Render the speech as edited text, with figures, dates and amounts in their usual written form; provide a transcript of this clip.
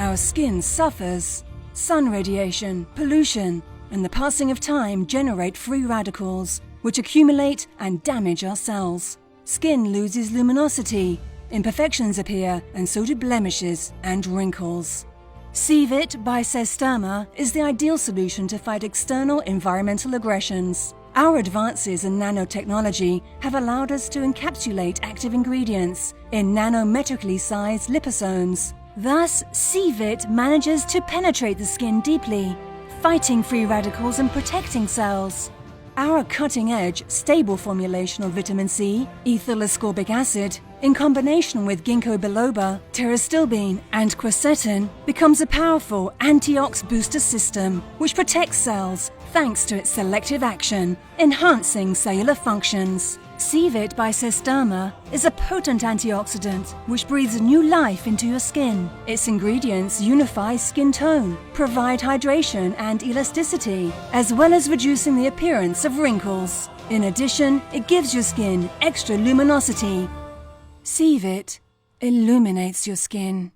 Our skin suffers. Sun radiation, pollution, and the passing of time generate free radicals, which accumulate and damage our cells. Skin loses luminosity, imperfections appear, and so do blemishes and wrinkles. C-Vit by Sesderma is the ideal solution to fight external environmental aggressions. Our advances in nanotechnology have allowed us to encapsulate active ingredients in nanometrically sized liposomes. Thus, C-Vit manages to penetrate the skin deeply, fighting free radicals and protecting cells. Our cutting-edge, stable formulation of vitamin C, ethyl ascorbic acid, in combination with ginkgo biloba, pterostilbene, and quercetin, becomes a powerful antioxidant booster system which protects cells thanks to its selective action, enhancing cellular functions. C-Vit by Sesderma is a potent antioxidant which breathes new life into your skin. Its ingredients unify skin tone, provide hydration and elasticity, as well as reducing the appearance of wrinkles. In addition, it gives your skin extra luminosity. C-Vit illuminates your skin.